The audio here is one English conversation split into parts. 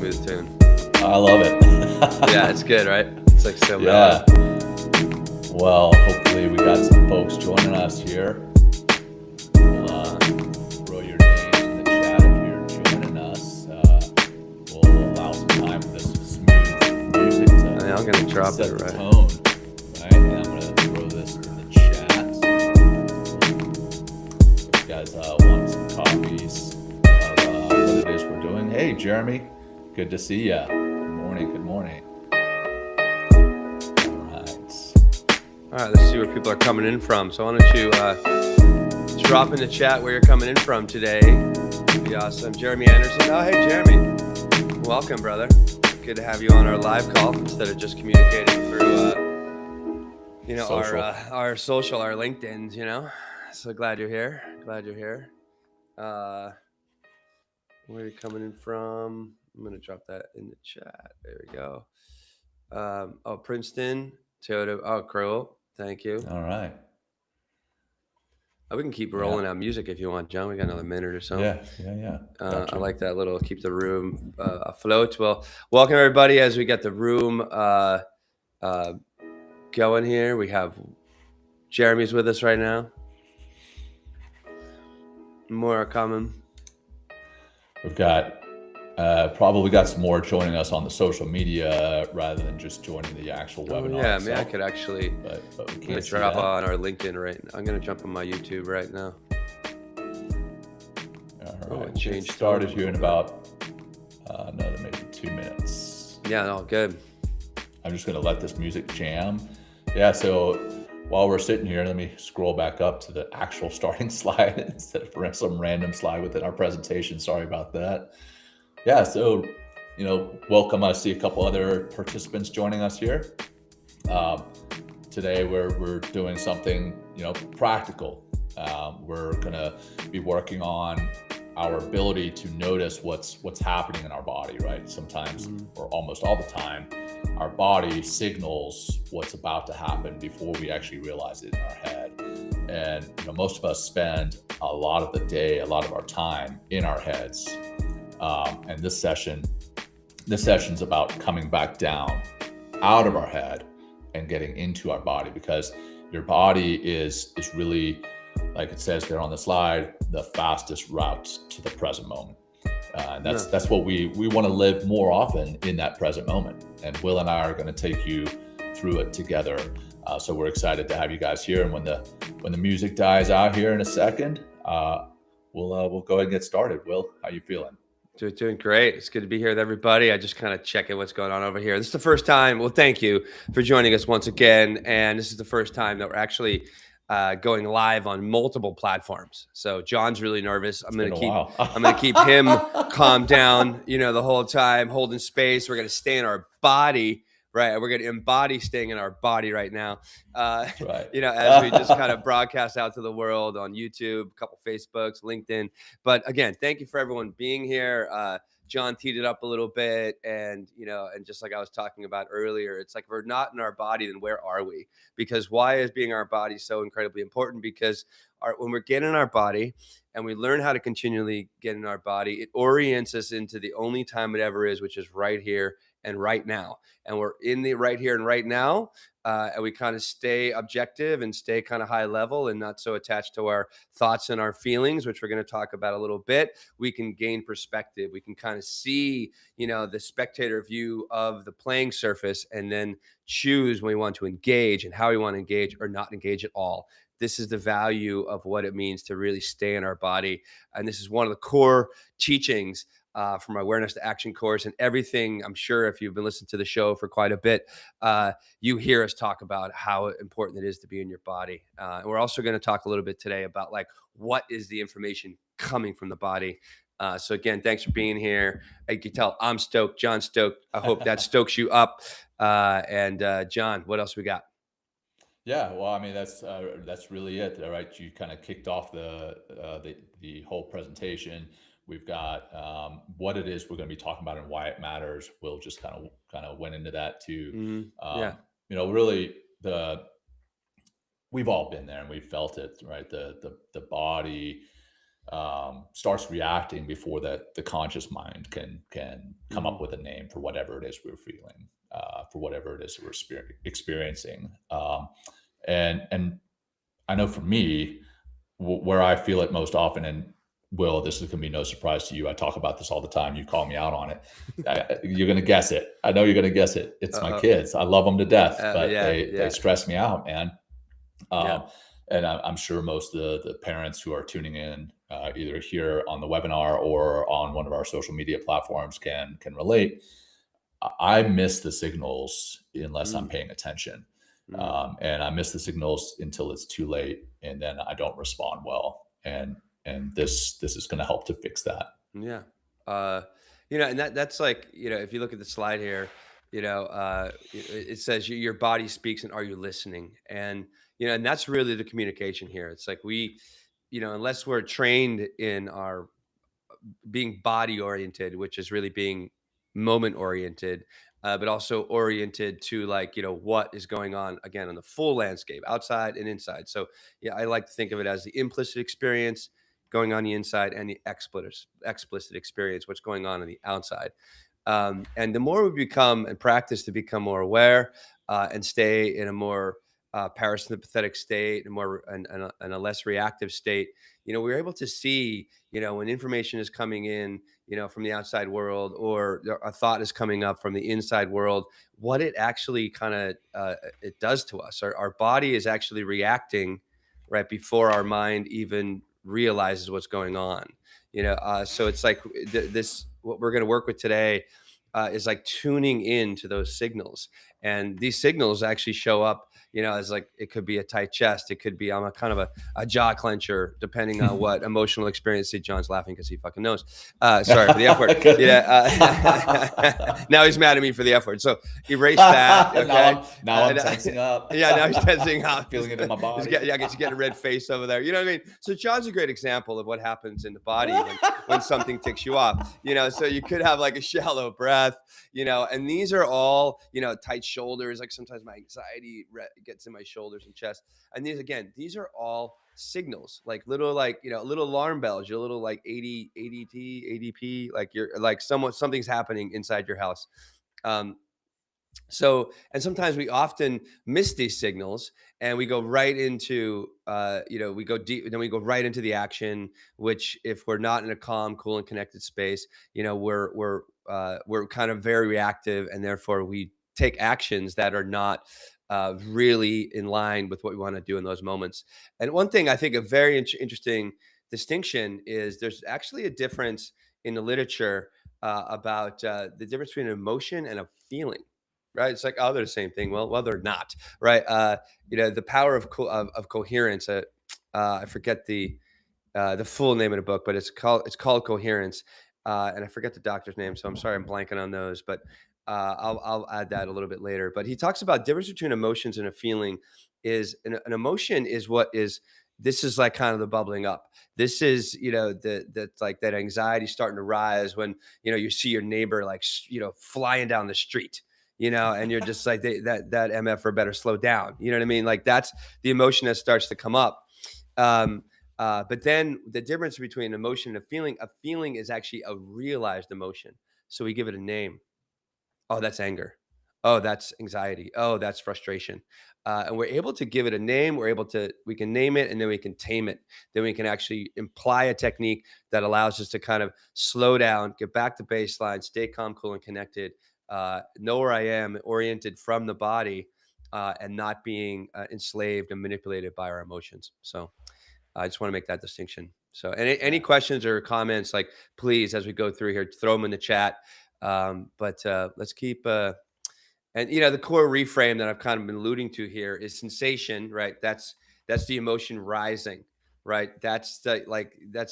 smooth tune. I love it. Yeah, it's good, right? It's like so Yeah. mellow. Well, hopefully we got some folks joining us here. We'll throw your names in the chat if you're joining us. We'll allow some time for this smooth music to I'm gonna drop set it the right. tone. Right? And I'm gonna throw this in the chat. If you guys want some copies of what it is we're doing. Hey, Jeremy. Good to see ya. Good morning. Good morning. All right, let's see where people are coming in from. So why don't you drop in the chat where you're coming in from today. That'd be awesome. Jeremy Anderson. Oh, hey, Jeremy. Welcome, brother. Good to have you on our live call instead of just communicating through, Social. our social, our LinkedIn, So glad you're here. Glad you're here. Where are you coming in from? I'm going to drop that in the chat. There we go. Princeton. Toyota. Oh, cool. Thank you. All right. We can keep rolling out music if you want, John. We got another minute or so. Yeah. I like that little keep the room afloat. Well, welcome everybody as we get the room going here. We have Jeremy's with us right now. More are coming. We've got probably got some more joining us on the social media rather than just joining the actual webinar. Yeah, I mean, I could actually but we can't drop on our LinkedIn right now. I'm going to jump on my YouTube right now. All right, change started here in about another maybe 2 minutes. Yeah, no, good. I'm just going to let this music jam. Yeah, so while we're sitting here, let me scroll back up to the actual starting slide instead of some random slide within our presentation. Sorry about that. Yeah, so, welcome. I see a couple other participants joining us here. Today, we're doing something, practical. We're going to be working on our ability to notice what's happening in our body, right? Sometimes, or almost all the time, our body signals what's about to happen before we actually realize it in our head. And most of us spend a lot of the day, a lot of our time in our heads. And this session's about coming back down out of our head and getting into our body, because your body is really, like it says there on the slide, the fastest route to the present moment. And that's what we want to live more often in that present moment. And Will and I are going to take you through it together. So we're excited to have you guys here. And when the music dies out here in a second, we'll go ahead and get started. Will, how you feeling? Doing great. It's good to be here with everybody. I just kind of checking what's going on over here. This is the first time. Well, thank you for joining us once again. And this is the first time that we're actually going live on multiple platforms. So John's really nervous. I'm going to keep him calm down, the whole time, holding space. We're going to stay in our body, right? We're going to embody staying in our body right now. Right. As we just kind of broadcast out to the world on YouTube, a couple Facebooks, LinkedIn. But again, thank you for everyone being here. John teed it up a little bit, and just like I was talking about earlier, it's like, if we're not in our body, then where are we? Because why is being our body so incredibly important? Because when we're getting in our body and we learn how to continually get in our body, it orients us into the only time it ever is, which is right here and right now. And we're in the right here and right now. And we kind of stay objective and stay kind of high level and not so attached to our thoughts and our feelings, which we're going to talk about a little bit. We can gain perspective. We can kind of see, the spectator view of the playing surface, and then choose when we want to engage and how we want to engage or not engage at all. This is the value of what it means to really stay in our body. And this is one of the core teachings from our Awareness to Action course, and everything. I'm sure if you've been listening to the show for quite a bit, you hear us talk about how important it is to be in your body. And we're also going to talk a little bit today about what is the information coming from the body. So again, thanks for being here. You can tell I'm stoked. John's stoked. I hope that stokes you up. And John, what else we got? Yeah, well, I mean, that's really it. All right, you kind of kicked off the whole presentation. We've got what it is we're going to be talking about and why it matters. We'll just kind of went into that too. Really we've all been there and we've felt it, right? The body starts reacting before that the conscious mind can come Mm-hmm. up with a name for whatever it is we're feeling, for whatever it is we're experiencing. And I know for me, where I feel it most often, and Will, this is going to be no surprise to you. I talk about this all the time. You call me out on it. You're going to guess it. I know you're going to guess it. It's my Uh, kids. I love them to death, but yeah, they yeah, stress me out, man. yeah. Um, and I'm sure most of the parents who are tuning in, either here on the webinar or on one of our social media platforms, can relate. I miss the signals unless I'm Mm, paying attention. mm. And I miss the signals until it's too late, and then I don't respond well. And this is going to help to fix that. Yeah. Uh, and that's like, if you look at the slide here, it says your body speaks and are you listening? And, and that's really the communication here. It's like unless we're trained in our being body oriented, which is really being moment oriented, but also oriented to like, what is going on again on the full landscape, outside and inside. So yeah, I like to think of it as the implicit experience going on the inside and the explicit experience, what's going on the outside. And the more we become and practice to become more aware and stay in a more parasympathetic state and and a less reactive state, we're able to see, when information is coming in, from the outside world, or a thought is coming up from the inside world, what it actually kind of it does to us. Our body is actually reacting right before our mind even realizes what's going on. So it's like this. What we're going to work with today is like tuning in to those signals, and these signals actually show up, as like it could be a tight chest, it could be I'm a kind of a jaw clencher, depending on what emotional experience. See, John's laughing because he fucking knows. Sorry for the F word. Now he's mad at me for the F word. So erase that. Okay. Now I'm tensing up. Yeah, now he's tensing up. Feeling it in my body. I guess he's getting a red face over there. You know what I mean? So John's a great example of what happens in the body when something ticks you off. So you could have like a shallow breath, and these are all, tight shoulders. Like sometimes my anxiety gets in my shoulders and chest. And these are all signals, like little, like, little alarm bells, your little like 80, ADT, ADP, like you're like something's happening inside your house. Um, and sometimes we often miss these signals and we go right into, we go deep, then we go right into the action, which if we're not in a calm, cool and connected space, we're kind of very reactive, and therefore we take actions that are not really in line with what we want to do in those moments. And one thing I think a very interesting distinction is there's actually a difference in the literature about the difference between an emotion and a feeling. Right? It's like, oh, they're the same thing. Well, they're not. Right? The power of coherence. I forget the full name of the book, but it's called Coherence, and I forget the doctor's name, so I'm sorry I'm blanking on those. But I'll add that a little bit later. But he talks about difference between emotions and a feeling. Is an emotion is what is. This is like kind of the bubbling up. This is, that's like that anxiety starting to rise when, you see your neighbor like, flying down the street, and you're just like, that MF better slow down. You know what I mean? Like that's the emotion that starts to come up. Um, but then the difference between emotion and a feeling is actually a realized emotion. So we give it a name. Oh, that's anger. Oh, that's anxiety. Oh, that's frustration. And we're able to give it a name. We can name it, and then we can tame it. Then we can actually imply a technique that allows us to kind of slow down, get back to baseline, stay calm, cool, and connected, know where I am, oriented from the body, and not being enslaved and manipulated by our emotions. So I just want to make that distinction. So any Yeah. questions or comments, like, please, as we go through here, throw them in the chat. But let's keep and the core reframe that I've kind of been alluding to here is sensation, right? That's the emotion rising, right? That's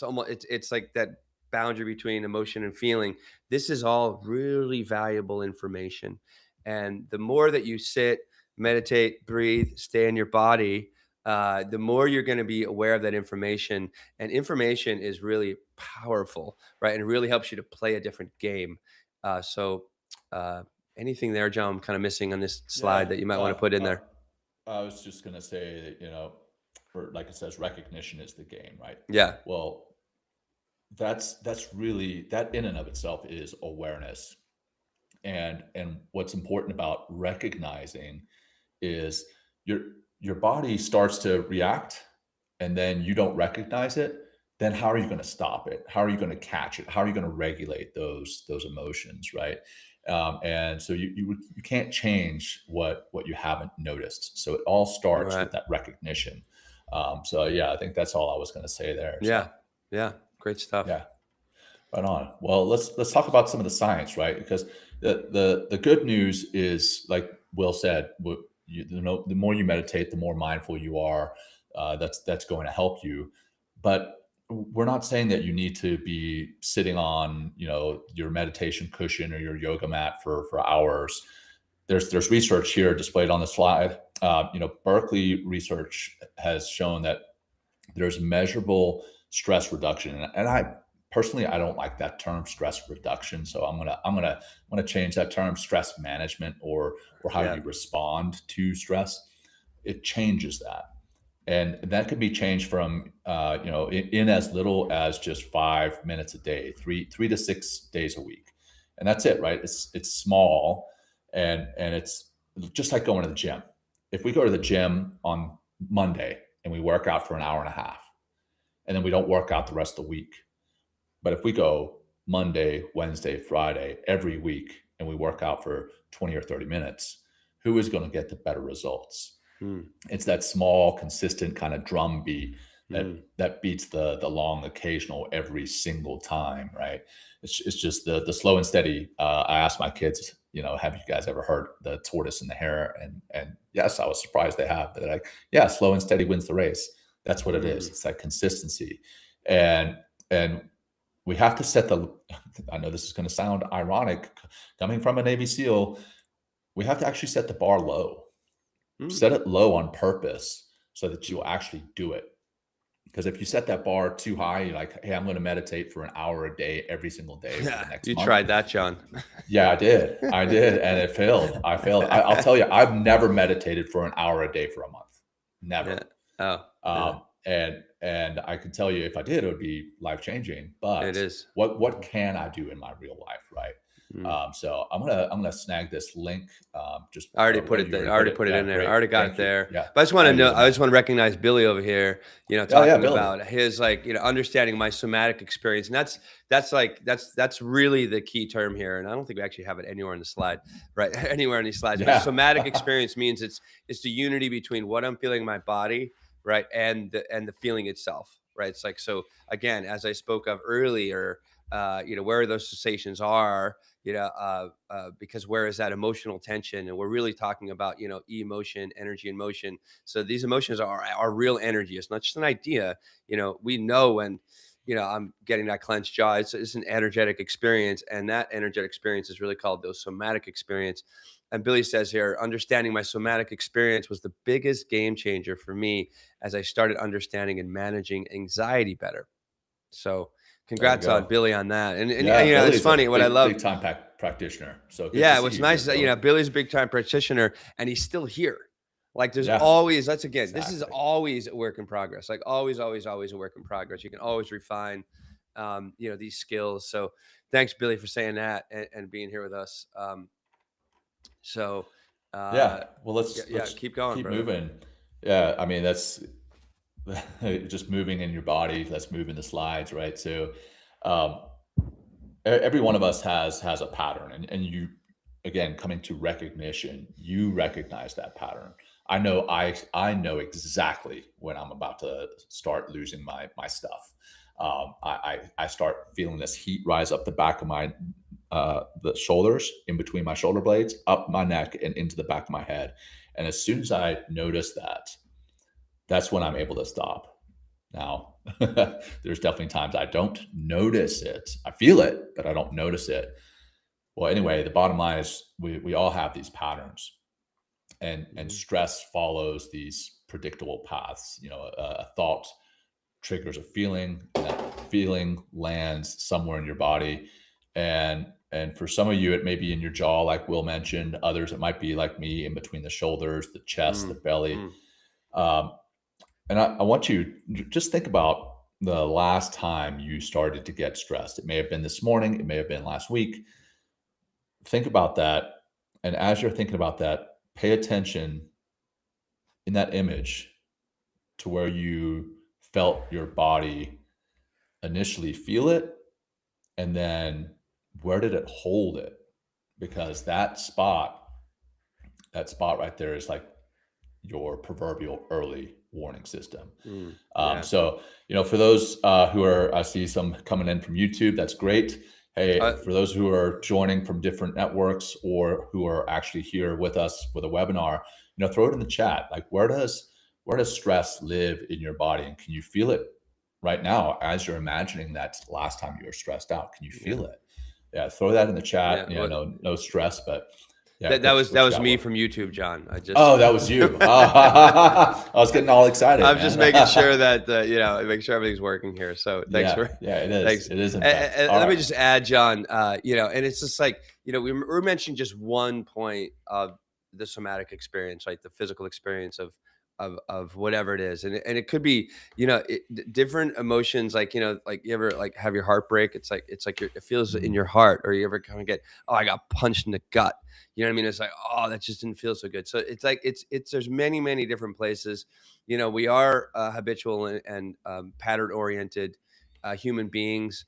almost it's like that boundary between emotion and feeling. This is all really valuable information. And the more that you sit, meditate, breathe, stay in your body, the more you're going to be aware of that information. And information is really powerful, right? And it really helps you to play a different game. So anything there, John, I'm kind of missing on this slide Yeah. that you might want to put in there? I was just going to say that, or like it says, recognition is the game, right? Yeah. Well, that's really, that in and of itself is awareness. And what's important about recognizing is your your body starts to react, and then you don't recognize it. Then how are you going to stop it? How are you going to catch it? How are you going to regulate those emotions, right? And so you can't change what you haven't noticed. So it all starts Right. with that recognition. So yeah, I think that's all I was going to say there. So Yeah. Yeah. Great stuff. yeah. Right on. Well, let's talk about some of the science, right? Because the good news is, like Will said, the more you meditate, the more mindful you are. That's going to help you. But we're not saying that you need to be sitting on, your meditation cushion or your yoga mat for hours. There's research here displayed on the slide. Berkeley research has shown that there's measurable stress reduction, and I personally, I don't like that term, stress reduction. So I'm gonna change that term, stress management, or how Yeah. you respond to stress. It changes that, and that can be changed from in as little as just 5 minutes a day, three to 6 days a week, and that's it, right? It's small, and it's just like going to the gym. If we go to the gym on Monday and we work out for an hour and a half, and then we don't work out the rest of the week, but if we go Monday, Wednesday, Friday, every week, and we work out for 20 or 30 minutes, who is going to get the better results? Hmm. It's that small, consistent kind of drum beat that Hmm. that beats the long occasional every single time, right? It's just the slow and steady. I asked my kids, have you guys ever heard the tortoise and the hare? And yes, I was surprised they have. They're like, yeah, slow and steady wins the race. That's what it is. Hmm. It's that consistency, and we have to set the. I know this is going to sound ironic, coming from a Navy SEAL. We have to actually set the bar low, Hmm. set it low on purpose so that you'll actually do it. Because if you set that bar too high, you're like, hey, I'm going to meditate for an hour a day every single day for the Yeah. next You month. tried that, John. Yeah, I did. I did. And it failed. I failed. I'll tell you, I've never meditated for an hour a day for a month. Never. Yeah. Oh, yeah. And I can tell you, if I did, it would be life changing. It But is. what can I do in my real life, right? Mm. So I'm gonna snag this link. Just I already put Will, it you there. I already put already it? put it Yeah, in there. I great. already got it Thank you. there. Yeah. But I just want Oh, to you're know, the I just man. want to recognize Billy over here, Oh yeah, talking Billy. about his, like, understanding my somatic experience. And that's really the key term here. And I don't think we actually have it anywhere in the slide, right? Anywhere in these slides. But Yeah. somatic experience means it's the unity between what I'm feeling in my body, right? And the feeling itself, right? It's like, so again, as I spoke of earlier, where those sensations are, because where is that emotional tension? And we're really talking about, emotion, energy, and motion. So these emotions are real energy. It's not just an idea. We know when, I'm getting that clenched jaw. It's an energetic experience, and that energetic experience is really called the somatic experience. And Billy says here, understanding my somatic experience was the biggest game changer for me as I started understanding and managing anxiety better. So There you congrats on go. Billy on that. And Yeah, it's Billy's a funny. What I big love, big time practitioner. So good to yeah, see what's you here, nice is that, bro. Billy's a big time practitioner and he's still here. Like, there's Yeah, always, that's again, this is exactly. always a work in progress. Like, always, always, always a work in progress. You can always refine, these skills. So thanks, Billy, for saying that and being here with us. So, uh, Yeah. Well, yeah, let's yeah, let's keep going, keep brother. moving. Yeah, I mean that's just moving in your body. Let's move in the slides, right? So, um, every one of us has a pattern, and you, again, coming to recognition, you recognize that pattern. I know exactly when I'm about to start losing my stuff. I start feeling this heat rise up the back of my the shoulders, in between my shoulder blades, up my neck and into the back of my head. And as soon as I notice that, that's when I'm able to stop. Now, there's definitely times I don't notice it. I feel it, but I don't notice it. Well, anyway, the bottom line is we all have these patterns, and Mhm. stress follows these predictable paths. A thought triggers a feeling, and that feeling lands somewhere in your body. And for some of you, it may be in your jaw, like Will mentioned. Others, it might be like me, in between the shoulders, the chest, the Mm, belly. mm, Um, and I want you to just think about, the last time you started to get stressed? It may have been this morning, it may have been last week. Think about that. And as you're thinking about that, pay attention in that image to where you felt your body initially feel it, and then where did it hold it? Because that spot right there is like your proverbial early warning system. Yeah. So, for those who are, I see some coming in from YouTube, that's great. Hey, for those who are joining from different networks or who are actually here with us for the webinar, throw it in the chat. Like, where does stress live in your body? And can you feel it right now as you're imagining that last time you were stressed out? Can you feel it? Yeah, throw that in the chat. Yeah. No stress, but yeah, That what was you got? me from YouTube, John. Oh, that was you. I was getting all excited. I'm man. just making sure that make sure everything's working here. So thanks for it is. thanks. It is. In And, fact. and let me just add, John. And it's just like we're mentioning just one point of the somatic experience, right? The physical experience of whatever it is, and it could be different emotions. Like like you ever like have your heart break. It's like it feels in your heart, or you ever kind of get, oh, I got punched in the gut. You know what I mean? It's like, oh, that just didn't feel so good. So it's like it's there's many different places. We are habitual and pattern oriented human beings.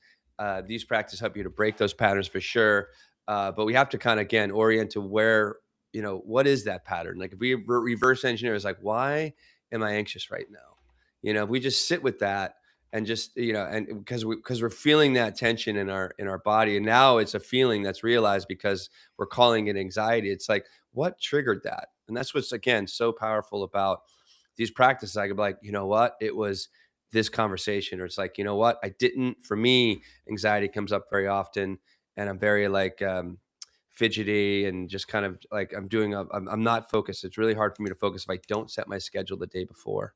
These practices help you to break those patterns for sure. But we have to kind of again orient to where what is that pattern? Like if we reverse engineer, it's like, why am I anxious right now? If we just sit with that and just and because we're feeling that tension in our body, and now it's a feeling that's realized because we're calling it anxiety. It's like, what triggered that? And that's what's again so powerful about these practices. I could be like, you know what, it was this conversation, or it's like, you know what, I didn't. For me, anxiety comes up very often, and I'm very like fidgety and just kind of like I'm not focused. It's really hard for me to focus if I don't set my schedule the day before.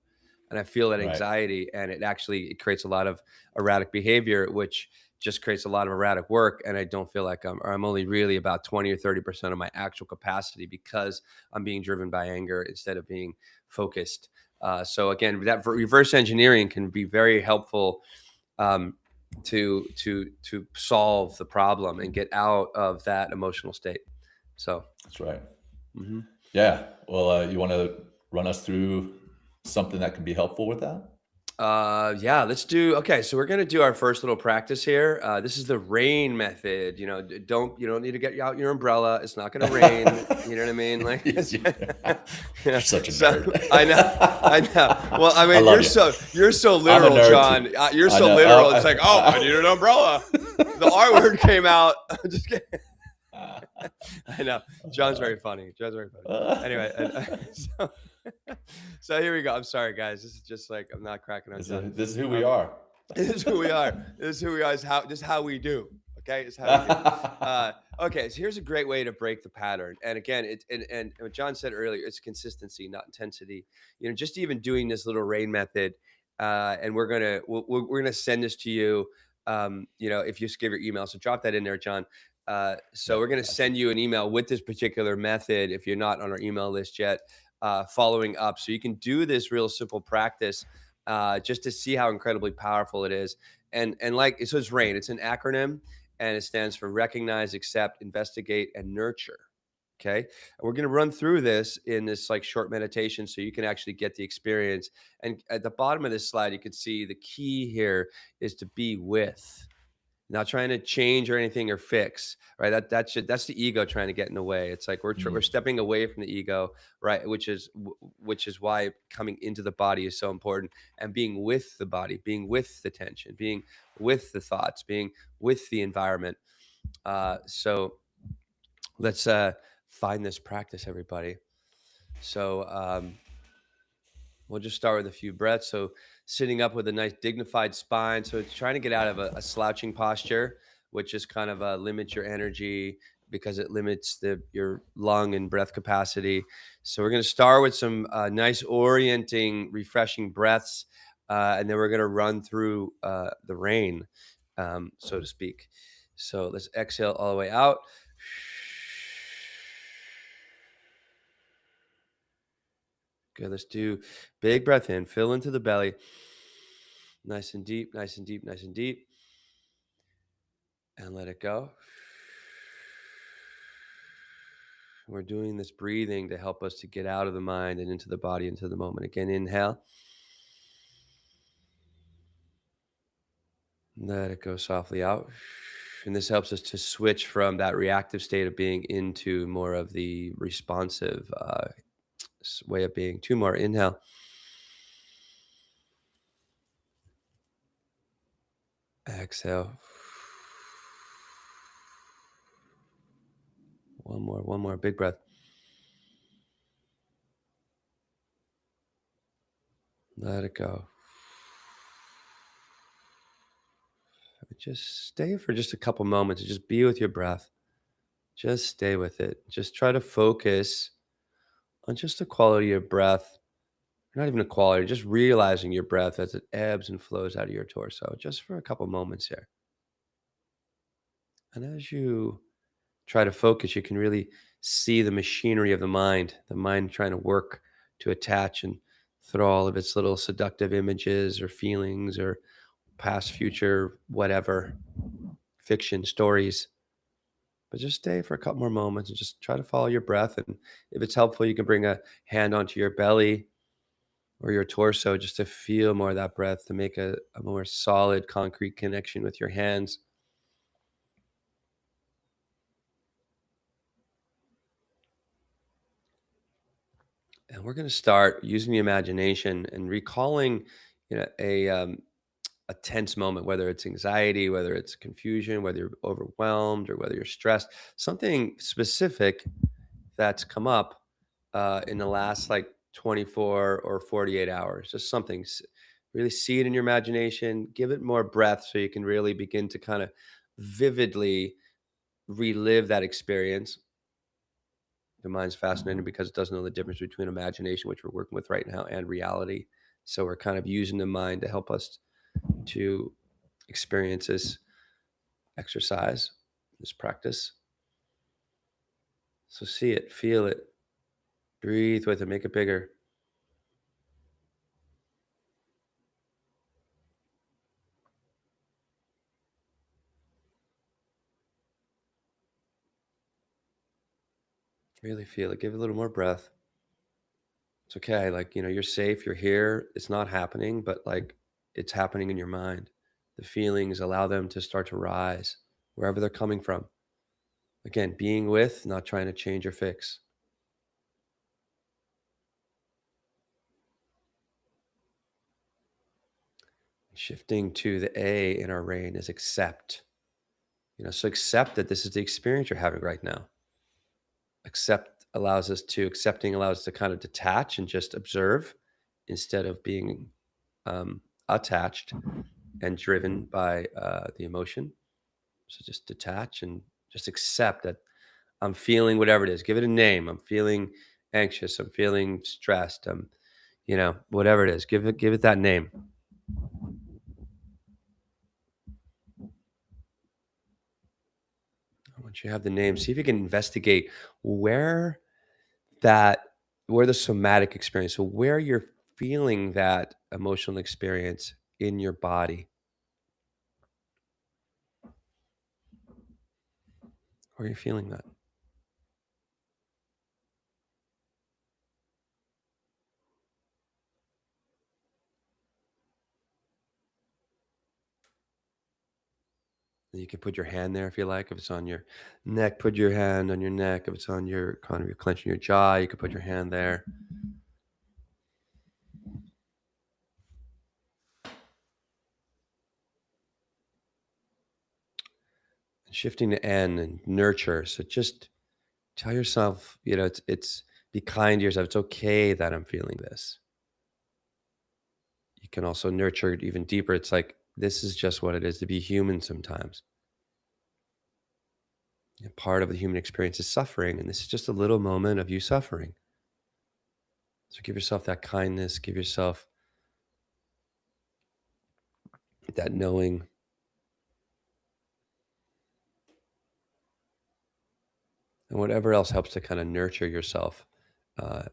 And I feel that Right. anxiety, and it creates a lot of erratic behavior, which just creates a lot of erratic work. And I don't feel like I'm only really about 20 or 30% of my actual capacity because I'm being driven by anger instead of being focused. So again, that reverse engineering can be very helpful to solve the problem and get out of that emotional state. So That's right. mm-hmm. Yeah. Well, you want to run us through something that can be helpful with that? Yeah, let's do. Okay, so we're gonna do our first little practice here. This is the rain method. You don't need to get out your umbrella. It's not gonna rain. You know what I mean? Like, You're such a nerd. I know. Well, I mean, love you're so I'm a literal, nerd John. too. You're I so know. literal. It's like, oh, I need an umbrella. The R word came out. I'm just kidding. I know. John's very funny. Anyway, so here we go. I'm sorry, guys. This is just like, I'm not cracking on John. This is who we are. This is who we are. This is who we are. This is how we do. Okay, it's how we do. Okay, so here's a great way to break the pattern. And again, and what John said earlier, it's consistency, not intensity. Just even doing this little rain method, and we're gonna send this to you. If you just give your email, so drop that in there, John. So we're going to send you an email with this particular method if you're not on our email list yet, following up. So you can do this real simple practice just to see how incredibly powerful it is. And so it's RAIN. It's an acronym, and it stands for recognize, accept, investigate, and nurture. Okay. And we're going to run through this in this like short meditation so you can actually get the experience. And at the bottom of this slide, you can see the key here is to be with. Not trying to change or anything or fix, right? That's the ego trying to get in the way. It's like we're stepping away from the ego, right? Which is why coming into the body is so important, and being with the body, being with the tension, being with the thoughts, being with the environment. So let's find this practice, everybody. So we'll just start with a few breaths. So sitting up with a nice dignified spine. So it's trying to get out of a slouching posture, which is kind of limits your energy because it limits your lung and breath capacity. So we're going to start with some nice orienting, refreshing breaths. And then we're going to run through the rain, so to speak. So let's exhale all the way out. Good. Let's do big breath in, fill into the belly. Nice and deep, nice and deep, nice and deep. And let it go. We're doing this breathing to help us to get out of the mind and into the body, into the moment. Again, inhale. Let it go softly out. And this helps us to switch from that reactive state of being into more of the responsive way of being. Two more. Inhale. Exhale. One more. Big breath. Let it go. Just stay for just a couple moments. Just be with your breath. Just stay with it. Just try to focus on just the quality of breath. Not even a quality, just realizing your breath as it ebbs and flows out of your torso, just for a couple moments here. And as you try to focus, you can really see the machinery of the mind trying to work to attach and throw all of its little seductive images or feelings or past, future, whatever, fiction, stories. But just stay for a couple more moments and just try to follow your breath. And if it's helpful, you can bring a hand onto your belly or your torso just to feel more of that breath, to make a more solid, concrete connection with your hands. And we're going to start using the imagination and recalling, a tense moment, whether it's anxiety, whether it's confusion, whether you're overwhelmed, or whether you're stressed. Something specific that's come up in the last like 24 or 48 hours. Just something. Really see it in your imagination. Give it more breath so you can really begin to kind of vividly relive that experience. The mind's fascinating because it doesn't know the difference between imagination, which we're working with right now, and reality. So we're kind of using the mind to help us to experience this exercise, this practice. So see it, feel it, breathe with it, make it bigger. Really feel it. Give it a little more breath. It's okay. Like, you're safe, you're here. It's not happening, but like it's happening in your mind. The feelings, allow them to start to rise wherever they're coming from. Again, being with, not trying to change or fix. Shifting to the A in our reign is accept. So accept that this is the experience you're having right now. Accepting allows us to kind of detach and just observe instead of being attached and driven by the emotion. So just detach and just accept that I'm feeling whatever it is. Give it a name. I'm feeling anxious. I'm feeling stressed. Whatever it is. Give it that name. Once you have the name, see if you can investigate where that where the somatic experience, so where you're feeling that emotional experience in your body, where you're feeling that. And you can put your hand there if you like. If it's on your neck, put your hand on your neck. If it's on your kind of you're clenching your jaw, you can put your hand there. And shifting to N and nurture. So just tell yourself, it's be kind to yourself. It's okay that I'm feeling this. You can also nurture it even deeper. It's like this is just what it is to be human sometimes. And part of the human experience is suffering, and this is just a little moment of you suffering. So give yourself that kindness, give yourself that knowing. And whatever else helps to kind of nurture yourself uh,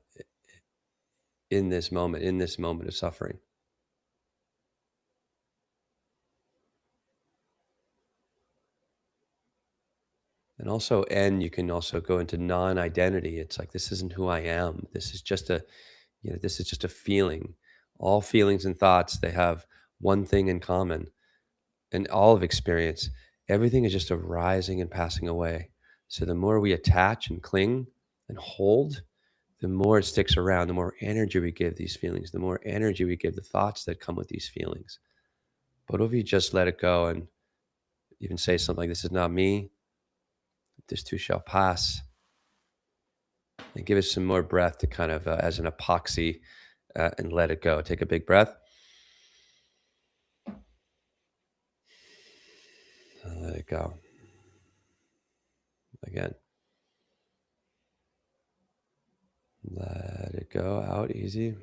in this moment of suffering. And also, and you can also go into non-identity. It's like, this isn't who I am. This is just a, this is just a feeling. All feelings and thoughts, they have one thing in common, and all of experience. Everything is just a rising and passing away. So the more we attach and cling and hold, the more it sticks around, the more energy we give these feelings, the more energy we give the thoughts that come with these feelings. But if you just let it go and even say something like, this is not me, this too shall pass, and give it some more breath to kind of as an epoxy, and let it go. Take a big breath. And let it go. Again. Let it go out easy.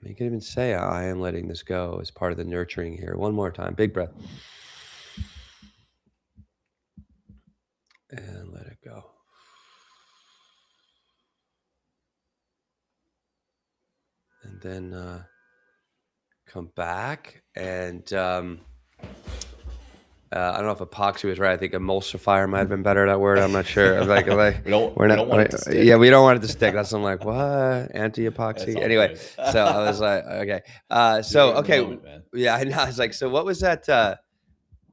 You can even say, I am letting this go as part of the nurturing here. One more time. Big breath. And let it go. And then come back. And I don't know if epoxy was right. I think emulsifier might have been better, that word. I'm not sure. I'm like we don't want it to stick. Yeah, we don't want it to stick. That's I'm like, what? Anti-epoxy? Anyway, good. So I was like, okay. Moment, yeah, I know. I was like, so what was that?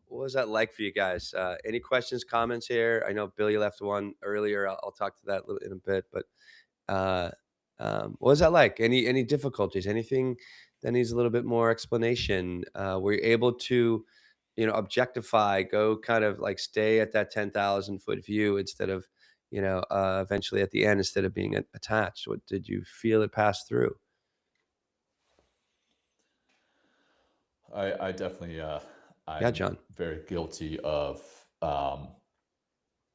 What was that like for you guys? Any questions, comments here? I know Billy left one earlier. I'll talk to that in a bit. But uh, what was that like? Any difficulties? Anything that needs a little bit more explanation? Were you able to, objectify, go kind of like stay at that 10,000-foot view instead of, eventually at the end instead of being attached? What did you feel it pass through? I definitely, Yeah, I'm John. very guilty of,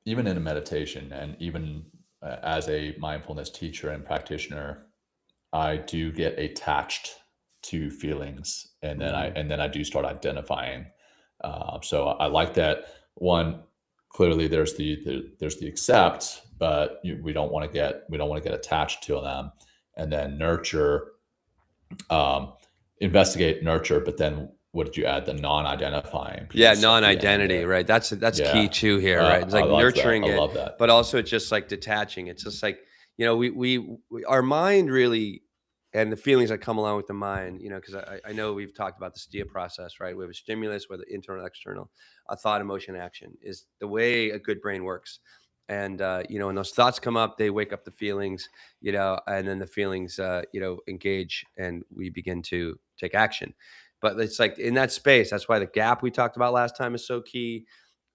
even in a meditation and even as a mindfulness teacher and practitioner, I do get attached to feelings, and then Hmm. I do start identifying. So I like that one. Clearly, there's the accept, but we don't want to get attached to them, and then nurture, um, investigate, nurture. But then what did you add? The non-identifying Yeah, piece at the end non-identity, there. right? That's key Yeah, too here, right? It's I like like that. nurturing I it, love that. but also it's just like detaching. It's just like, we our mind really, and the feelings that come along with the mind, because I know we've talked about the STIA process, right? We have a stimulus, whether internal, external, a thought, emotion, action is the way a good brain works. And when those thoughts come up, they wake up the feelings, and then the feelings, engage, and we begin to take action. But it's like in that space, that's why the gap we talked about last time is so key.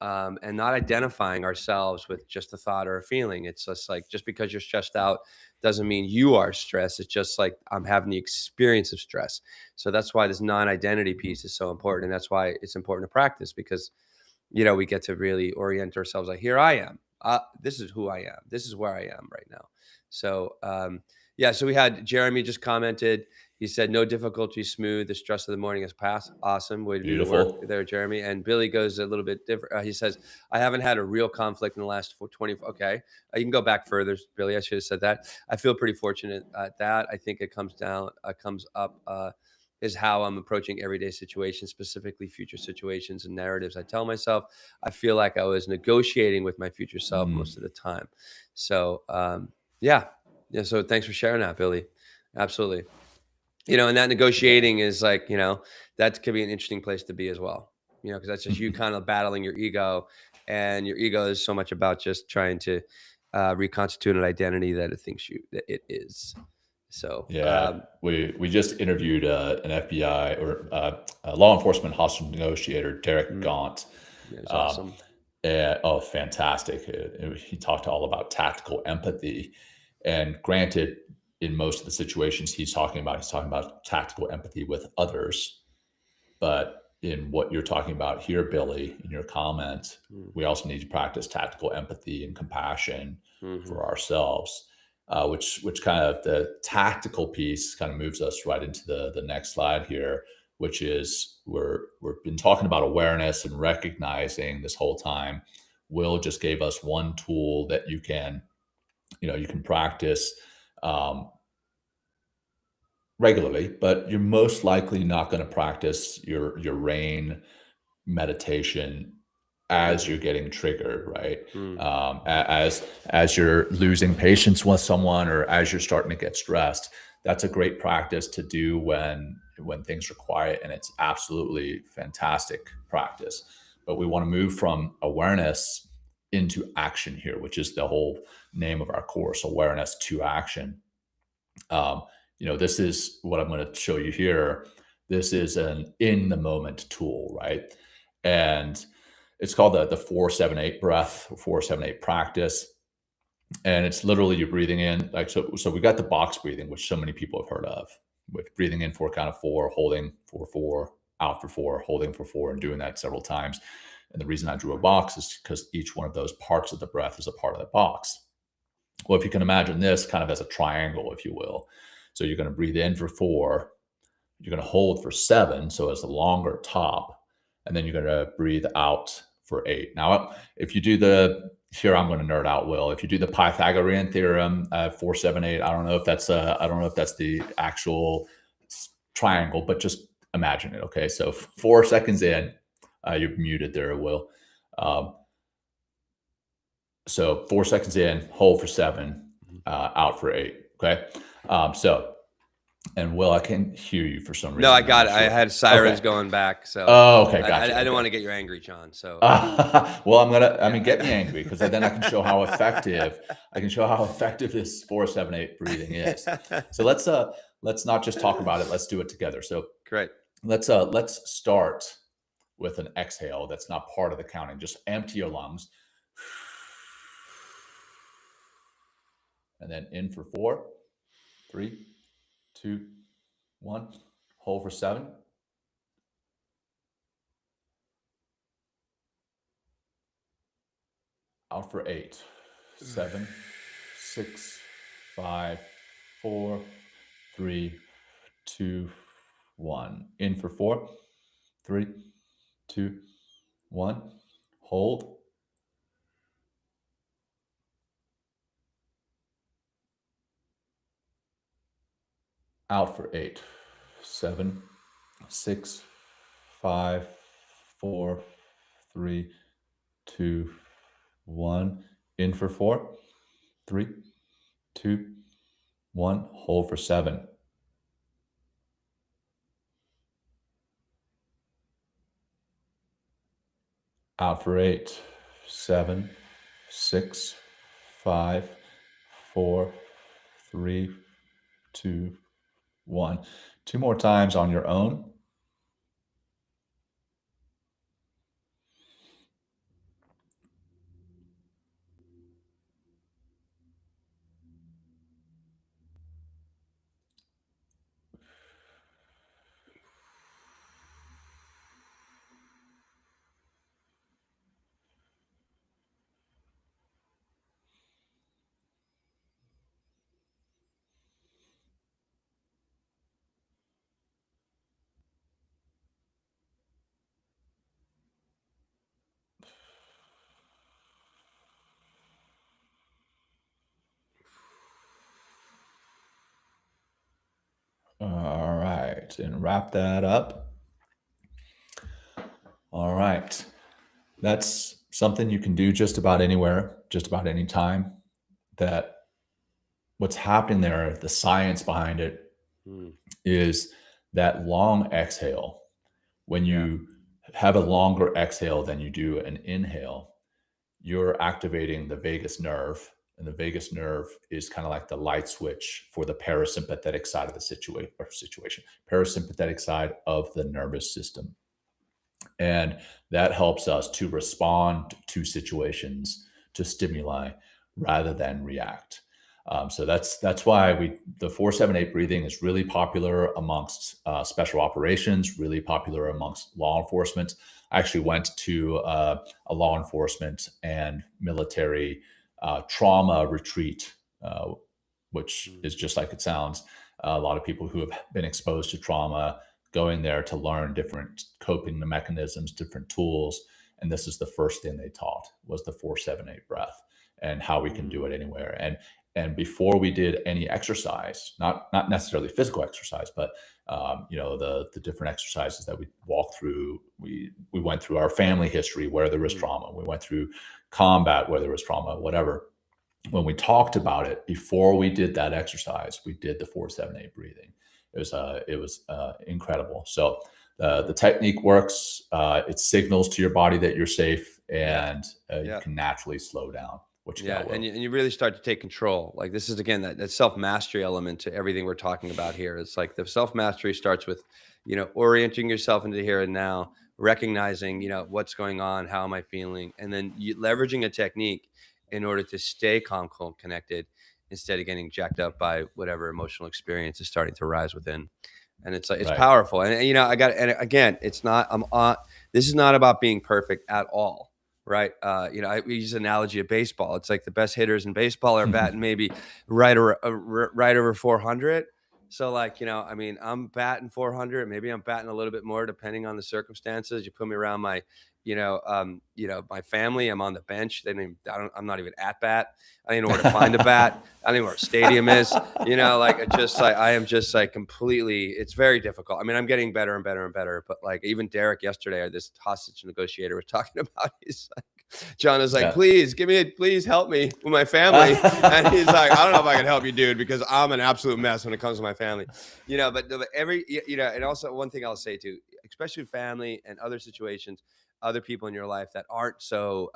And not identifying ourselves with just a thought or a feeling. It's just like, just because you're stressed out doesn't mean you are stressed. It's just like, I'm having the experience of stress. So that's why this non-identity piece is so important. And that's why it's important to practice, because, we get to really orient ourselves like, here I am. This is who I am. This is where I am right now. So, yeah, so we had Jeremy just commented. He said, no difficulty, smooth. The stress of the morning has passed. Awesome. Way to do the work Beautiful. there, Jeremy. And Billy goes a little bit different. He says, I haven't had a real conflict in the last 20. Okay. You can go back further, Billy. I should have said that. I feel pretty fortunate at that. I think it comes up, is how I'm approaching everyday situations, specifically future situations and narratives I tell myself. I feel like I was negotiating with my future self Mm, most of the time. So, yeah. Yeah. So thanks for sharing that, Billy. Absolutely. And that yeah. negotiating is like, that could be an interesting place to be as well, because that's just you kind of battling your ego, and your ego is so much about just trying to reconstitute an identity that it thinks that it is. So, Yeah, we just interviewed an FBI or a law enforcement hostage negotiator, Derek mm, Gaunt. yeah, it's Um, awesome. oh, fantastic! He talked all about tactical empathy, and granted, in most of the situations he's talking about tactical empathy with others. But in what you're talking about here, Billy, in your comment, Mm, we also need to practice tactical empathy and compassion mhm. for ourselves, which kind of the tactical piece kind of moves us right into the next slide here, which is we've been talking about awareness and recognizing this whole time. Will just gave us one tool that you can practice, um, regularly, but you're most likely not going to practice your RAIN meditation as you're getting triggered, right? Mm. As you're losing patience with someone, or as you're starting to get stressed, that's a great practice to do when things are quiet, and it's absolutely fantastic practice. But we want to move from awareness into action here, which is the whole name of our course, awareness to action. Um, this is what I'm going to show you here. This is an in the moment tool, right? And it's called the 478 breath, 478 practice. And it's literally you're breathing in, like, so we got the box breathing, which so many people have heard of, with breathing in for count of four, holding for four, out for four, holding for four, and doing that several times. And the reason I drew a box is because each one of those parts of the breath is a part of the box. Well, if you can imagine this kind of as a triangle, if you will. So you're going to breathe in for four, you're going to hold for seven, so it's a longer top, and then you're going to breathe out for eight. Now, if you do here I'm going to nerd out, Will. If you do the Pythagorean theorem, 478, I don't know if that's the actual triangle, but just imagine it. Okay, so 4 seconds in, you're muted there, Will. So 4 seconds in, hold for seven, out for eight. Okay. And Will, I can't hear you for some reason. No, I got it. Sure. I had sirens going back. So okay, gotcha. I didn't want to get you angry, John. So well, get me angry, because then I can show how effective this 478 breathing is. So let's not just talk about it. Let's do it together. So great. Let's start with an exhale that's not part of the counting. Just empty your lungs. And then in for 4, 3, 2, 1. Hold for 7. Out for 8. 7, 6, 5, 4, 3, 2, 1. In for 4, 3, 2, 1. Hold. Out for 8. 7, 6, 5, 4, 3, 2, 1. In for 4, 3, 2, 1. Hold for 7. Out for 8. 7, 6, 5, 4, 3, 2, 1. 2 more times on your own. All right, and wrap that up. All right. That's something you can do just about anywhere, just about any time. That what's happening there, the science behind it, is that long exhale. When you have a longer exhale than you do an inhale, you're activating the vagus nerve. And the vagus nerve is kind of like the light switch for the parasympathetic side of the situation, parasympathetic side of the nervous system. And that helps us to respond to situations, to stimuli, rather than react. So that's why the 478 breathing is really popular amongst special operations, really popular amongst law enforcement. I actually went to a law enforcement and military trauma retreat, which is just like it sounds. A lot of people who have been exposed to trauma going there to learn different coping mechanisms, different tools. And this is the first thing they taught, was the 478 breath. and how we can do it anywhere. And before we did any exercise, not necessarily physical exercise, but the different exercises that we walked through, we went through our family history where there was trauma. We went through combat where there was trauma, whatever. When we talked about it before we did that exercise, we did the 4-7-8 breathing. It was incredible. So the technique works. It signals to your body that you're safe, and you can naturally slow down what you got. And you really start to take control. Like this is again that self mastery element to everything we're talking about here. It's like the self mastery starts with, orienting yourself into the here and now, recognizing, what's going on, how am I feeling, and then leveraging a technique in order to stay calm, cool, connected, instead of getting jacked up by whatever emotional experience is starting to rise within. And it's like it's Right. powerful. And I got, and again, it's not. This is not about being perfect at all. Right. We use an analogy of baseball. It's like the best hitters in baseball are batting maybe right over 400. So like, I'm batting 400. Maybe I'm batting a little bit more depending on the circumstances. You put me around my, my family. I'm on the bench. I'm not even at bat. I don't even know where to find a bat. I don't even know where a stadium is. I am just like completely. It's very difficult. I'm getting better and better and better. But like even Derek yesterday, or this hostage negotiator, was talking about. He's like, John is like, Yeah. please help me with my family. And he's like, I don't know if I can help you, dude, because I'm an absolute mess when it comes to my family. But and also one thing I'll say too, especially with family and other situations, other people in your life that aren't so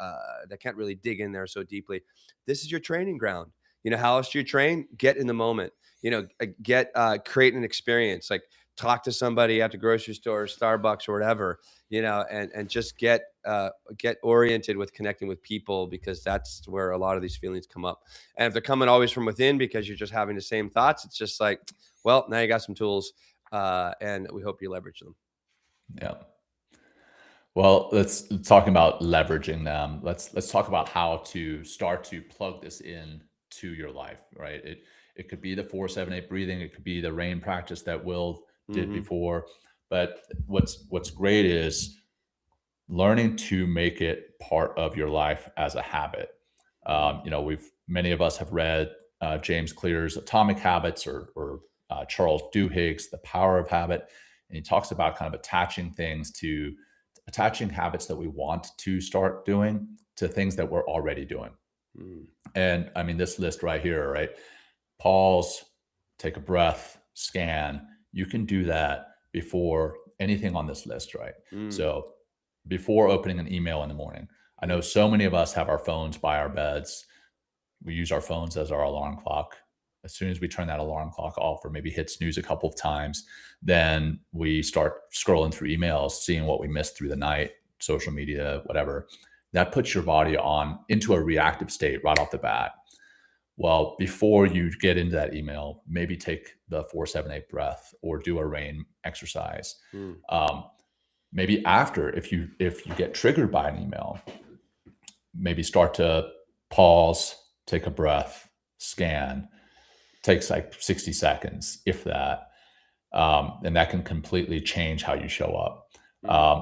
that can't really dig in there so deeply. This is your training ground. How else do you train? Get in the moment. Create an experience. Like talk to somebody at the grocery store, or Starbucks, or whatever. And just get oriented with connecting with people, because that's where a lot of these feelings come up. And if they're coming always from within because you're just having the same thoughts, it's just like, well, now you got some tools, and we hope you leverage them. Yeah. Well, let's talking about leveraging them. Let's talk about how to start to plug this in to your life, right? It could be the 4-7-8 breathing, it could be the rain practice that Will did Mm-hmm. before. But what's great is learning to make it part of your life as a habit. Many of us have read James Clear's Atomic Habits, or Charles Duhigg's The Power of Habit, and he talks about kind of attaching habits that we want to start doing to things that we're already doing. Mm. And this list right here, right? Pause, take a breath, scan. You can do that before anything on this list, right? Mm. So before opening an email in the morning, I know so many of us have our phones by our beds. We use our phones as our alarm clock. As soon as we turn that alarm clock off, or maybe hit snooze a couple of times, then we start scrolling through emails, seeing what we missed through the night, social media, whatever. That puts your body into a reactive state right off the bat. Well, before you get into that email, maybe take the 4-7-8 breath, or do a rain exercise. Maybe after, if you get triggered by an email, maybe start to pause, take a breath, scan. Takes like 60 seconds, if that. And that can completely change how you show up.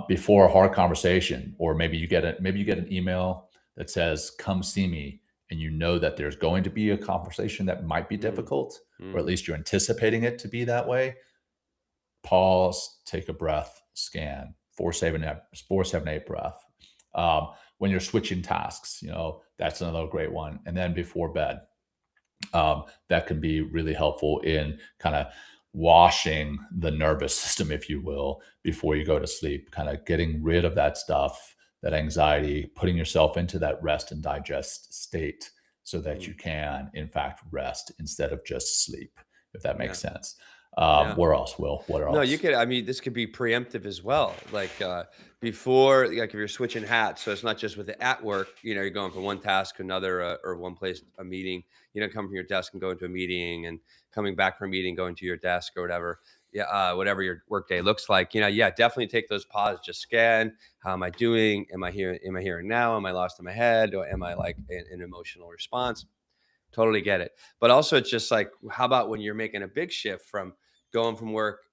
Before a hard conversation, or maybe you get an email that says, come see me, and you know that there's going to be a conversation that might be difficult, or at least you're anticipating it to be that way. Pause, take a breath, scan, 4-7-8 breath. When you're switching tasks, that's another great one. And then before bed, that can be really helpful in kind of washing the nervous system, if you will, before you go to sleep, kind of getting rid of that stuff, that anxiety, putting yourself into that rest and digest state, so that you can, in fact, rest instead of just sleep, if that makes sense. Where else, Will? What else? No, you could. This could be preemptive as well. Like before, like if you're switching hats, so it's not just with the at work. You're going from one task to another, or one place, a meeting. Come from your desk and go into a meeting, and coming back from a meeting, going to your desk or whatever. Yeah, whatever your workday looks like. Definitely take those pauses. Just scan. How am I doing? Am I here? Am I here now? Am I lost in my head? Or am I like an emotional response? Totally get it. But also, it's just like, how about when you're making a big shift from going from work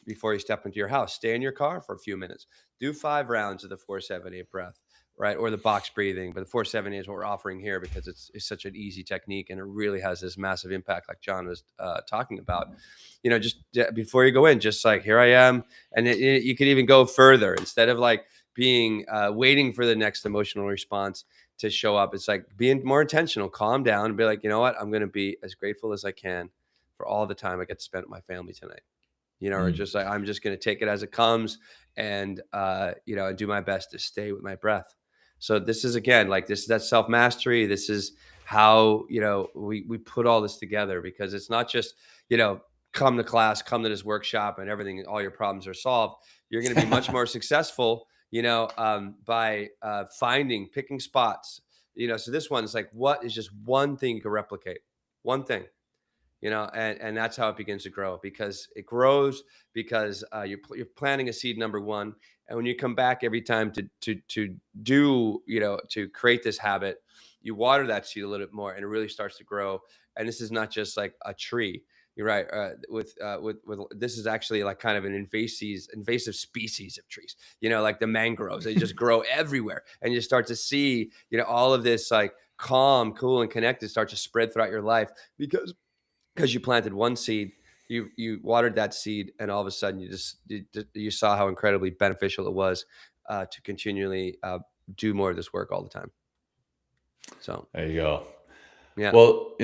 before you step into your house, stay in your car for a few minutes, do 5 rounds of the 4-7-8 breath, right? Or the box breathing. But the 4-7-8 is what we're offering here because it's such an easy technique and it really has this massive impact, like John was talking about. Just before you go in, just like, here I am. And you could even go further instead of like being waiting for the next emotional response to show up. It's like being more intentional, calm down, and be like, you know what? I'm going to be as grateful as I can for all the time I get to spend with my family tonight. Or Mm. just like, I'm just going to take it as it comes and, and do my best to stay with my breath. So this is, again, like, this is that self mastery. This is how, we put all this together, because it's not just, come to class, come to this workshop and everything, all your problems are solved. You're going to be much more successful, by picking spots, so this one is like, what is just one thing you can replicate? One thing, and that's how it begins to grow, because it grows because you're planting a seed, number one. And when you come back every time to do, to create this habit, you water that seed a little bit more and it really starts to grow. And this is not just like a tree. You're right. With this is actually like kind of an invasive species of trees. Like the mangroves, they just grow everywhere, and you start to see, all of this like calm, cool, and connected start to spread throughout your life, because you planted one seed, you watered that seed, and all of a sudden you saw how incredibly beneficial it was to continually do more of this work all the time. So There you go. yeah, Well,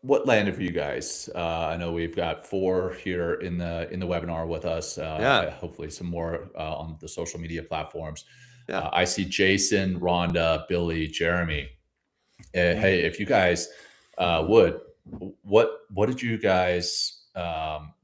what landed for you guys? I know we've got 4 here in the webinar with us. yeah, Hopefully, some more on the social media platforms. yeah. I see Jason, Rhonda, Billy, Jeremy. Mhm. Hey, if you guys would, what did you guys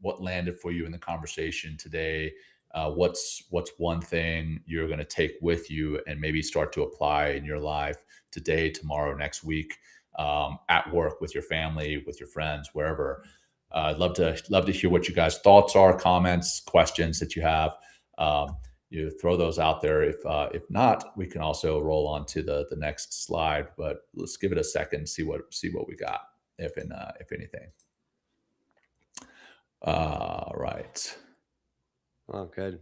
what landed for you in the conversation today? What's one thing you're going to take with you and maybe start to apply in your life today, tomorrow, next week, at work, with your family, with your friends, wherever? I'd love to hear what you guys' thoughts are, comments, questions that you have. Um, you throw those out there. If not, we can also roll on to the next slide. But let's give it a second, see what we got, if anything. Right. Oh, good.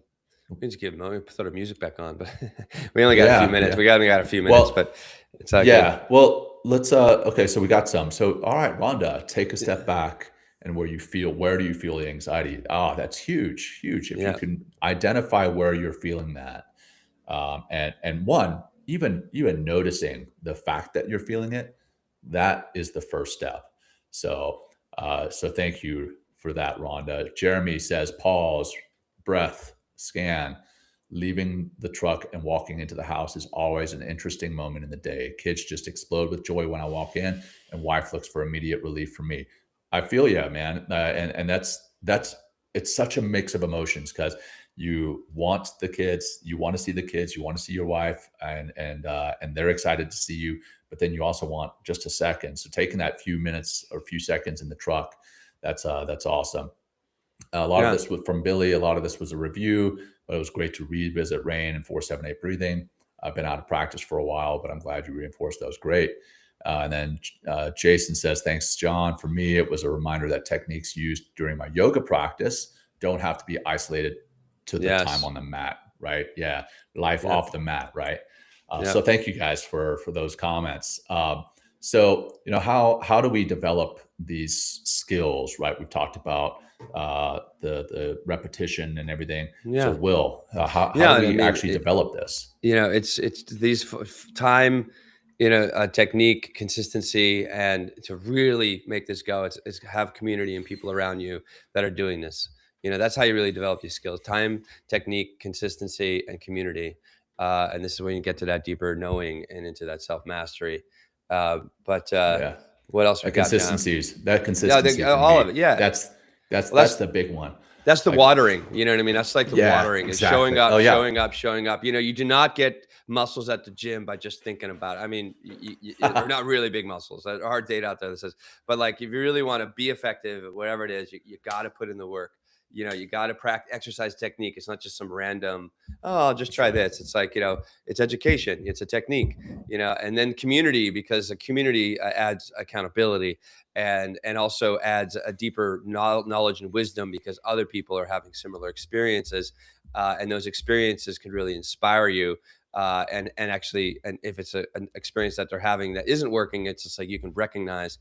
We just give them. We put our music back on, but we only got a few Yeah, minutes. yeah. We only got a few minutes, Well, but it's all good. yeah. Well, let's okay, so we got some. So all right, Rhonda, take a step back, and where do you feel the anxiety? Ah, that's huge, huge. If you Yeah, can identify where you're feeling that, and one, even noticing the fact that you're feeling it, that is the first step. So so thank you for that, Rhonda. Jeremy says pause, breath, scan. Leaving the truck and walking into the house is always an interesting moment in the day. Kids just explode with joy when I walk in, and wife looks for immediate relief from me. I feel yeah, man, and that's it's such a mix of emotions, because you want the kids, you want to see the kids, you want to see your wife, and they're excited to see you, but then you also want just a second. So taking that few minutes or few seconds in the truck, that's awesome. A lot of yeah, this was from Billy. A lot of this was a review, but it was great to revisit RAIN and 4-7-8 breathing. I've been out of practice for a while, but I'm glad you reinforced those. Great. And then Jason says, thanks, John. For me, it was a reminder that techniques used during my yoga practice don't have to be isolated to the time yes, on the mat, right? Yeah, life yeah, off the mat, right? yeah, So thank you guys for those comments. So how do we develop these skills, right? We've talked about the repetition and everything. So yeah, Will, how yeah. do I we mean, actually develop this? it's these time, technique, consistency, and to really make this go, it's have community and people around you that are doing this. That's how you really develop these skills: time, technique, consistency, and community. And this is when you get to that deeper knowing and into that self mastery. But Yeah, what else we got, John? that Yeah, consistency for all of me, it. Yeah. Well, that's the big one. that's the Like, watering, you know what I mean? That's like the yeah, watering is showing exactly. Oh up, yeah. showing up, showing up. You do not get muscles at the gym by just thinking about it. I mean, they're not really big muscles. There's a hard data out there that says, but like if you really want to be effective at whatever it is, you got to put in the work. You got to practice exercise technique. It's not just some random, oh, I'll just That's try right. this. It's like, it's education, it's a technique, and then community, because the community adds accountability and also adds a deeper knowledge and wisdom, because other people are having similar experiences, and those experiences can really inspire you and actually, and if it's an experience that they're having that isn't working, it's just like you can recognize,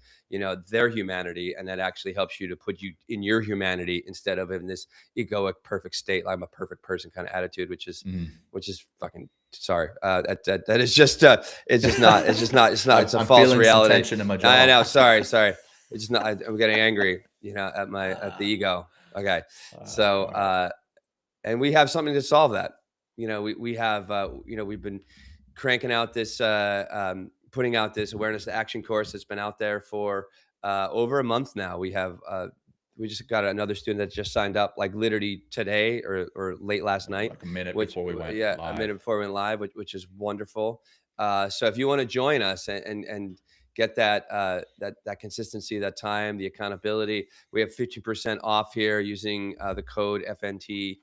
their humanity, and that actually helps you to put you in your humanity instead of in this egoic perfect state, like I'm a perfect person kind of attitude, which is fucking sorry. That is just it's a I'm false feeling some reality. tension in my jaw. I know. Sorry. It's just not. I'm getting angry, at the ego. Okay. So, and we have something to solve that. We have, we've been cranking out this, putting out this awareness to action course that's been out there for over a month now. We just got another student that just signed up, like literally today or late last night, like a minute which, before we went yeah, live. a minute before we went live, which is wonderful. So if you want to join us and get that consistency, that time, the accountability, we have 50% off here using the code FNT.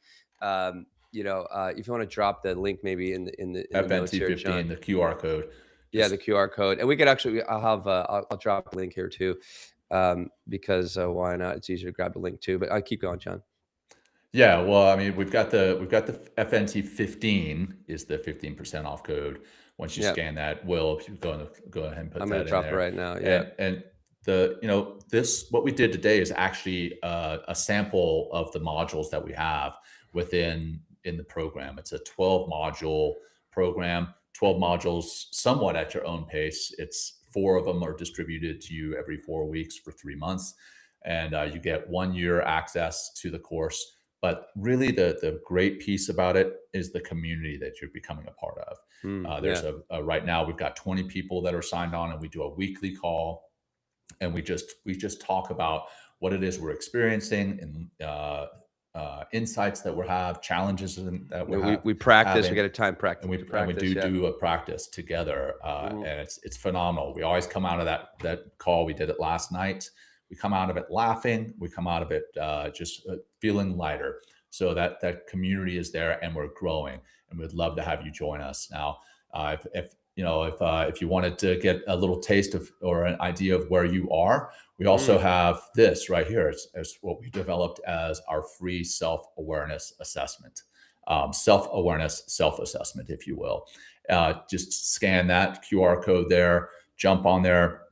If you want to drop the link maybe in the notes here, John. FNT15, the QR code. Yeah, the QR code, and we could actually, I'll drop a link here too, because why not? It's easier to grab the link too. But I keep going, John. Yeah, well, I mean, we've got the FNT15 is the 15% off code. Once you scan that, Will, if you go ahead and put that in there. I'm going to drop it right now. Yeah, and what we did today is actually a sample of the modules that we have in the program. It's a 12 module program, 12 modules, somewhat at your own pace. It's 4 of them are distributed to you every 4 weeks for 3 months, and you get 1 year access to the course. But really, the great piece about it is the community that you're becoming a part of. There's right now we've got 20 people that are signed on, and we do a weekly call, and we just talk about what it is we're experiencing and insights that we have, challenges that we practice. We get a time practice, and we do a practice together, and it's phenomenal. We always come out of that call. We did it last night. We come out of it laughing. We come out of it just feeling lighter. So that community is there, and we're growing. And we'd love to have you join us. Now, if you wanted to get a little taste of or an idea of where you are, we also have this right here. It's what we developed as our free self-awareness assessment, self-awareness, self-assessment, if you will. Just scan that QR code there, jump on there.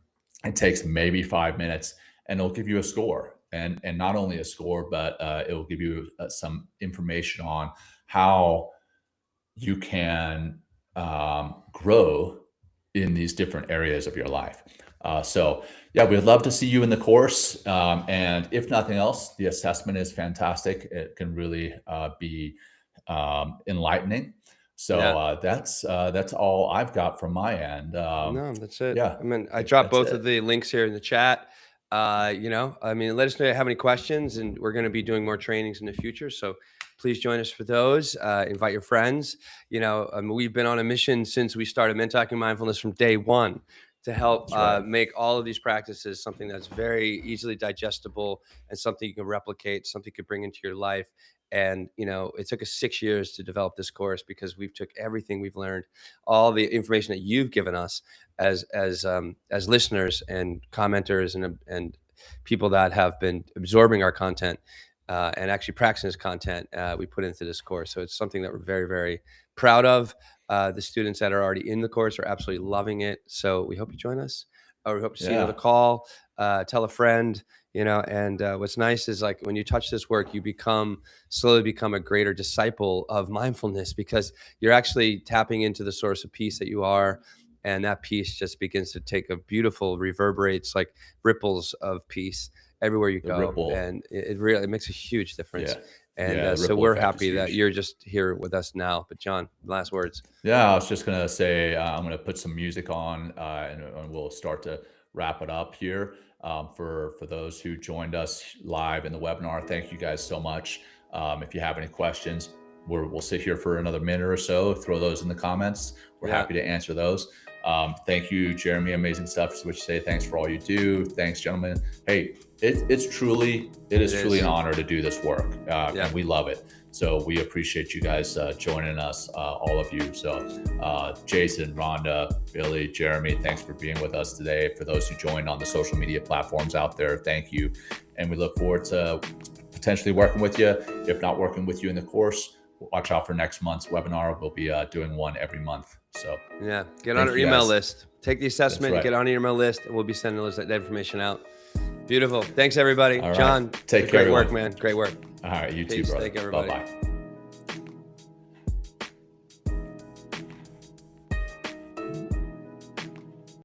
It takes maybe 5 minutes. And it'll give you a score, and not only a score, but it will give you some information on how you can grow in these different areas of your life. So yeah, we'd love to see you in the course. And if nothing else, the assessment is fantastic. It can really be enlightening. So that's all I've got from my end. No, that's it. Yeah, I mean, I dropped both of the links here in the chat. Let us know if you have any questions, and we're going to be doing more trainings in the future. So please join us for those. Invite your friends. We've been on a mission since we started Talking Mindfulness from day one to help make all of these practices something that's very easily digestible and something you can replicate, something you can bring into your life. And, it took us 6 years to develop this course because we've took everything we've learned, all the information that you've given us as listeners and commenters and people that have been absorbing our content and actually practicing this content, we put into this course. So it's something that we're very, very proud of. The students that are already in the course are absolutely loving it. So we hope you join us. We hope to see you on the call. Tell a friend. And what's nice is, like, when you touch this work, you slowly become a greater disciple of mindfulness, because you're actually tapping into the source of peace that you are. And that peace just begins to take a beautiful reverberates, like ripples of peace everywhere you go. And it really makes a huge difference. And so we're happy that you're just here with us now. But John, last words. Yeah, I was just going to say, I'm going to put some music on and we'll start to wrap it up here. For those who joined us live in the webinar, thank you guys so much. If you have any questions, we'll sit here for another minute or so. Throw those in the comments. We're happy to answer those. Thank you, Jeremy. Amazing stuff. Just wish to say thanks for all you do. Thanks, gentlemen. Hey, it is truly an honor to do this work, and we love it. So we appreciate you guys joining us, all of you. So Jason, Rhonda, Billy, Jeremy, thanks for being with us today. For those who joined on the social media platforms out there, thank you. And we look forward to potentially working with you. If not working with you in the course, watch out for next month's webinar. We'll be doing one every month. So yeah, get on our email list. Take the assessment, right. Get on your email list, and we'll be sending that information out. Beautiful. Thanks, everybody. All right. John, take care. Great work, man. Great work. All right, you Peace. too, brother. Thank you, everybody. Bye-bye.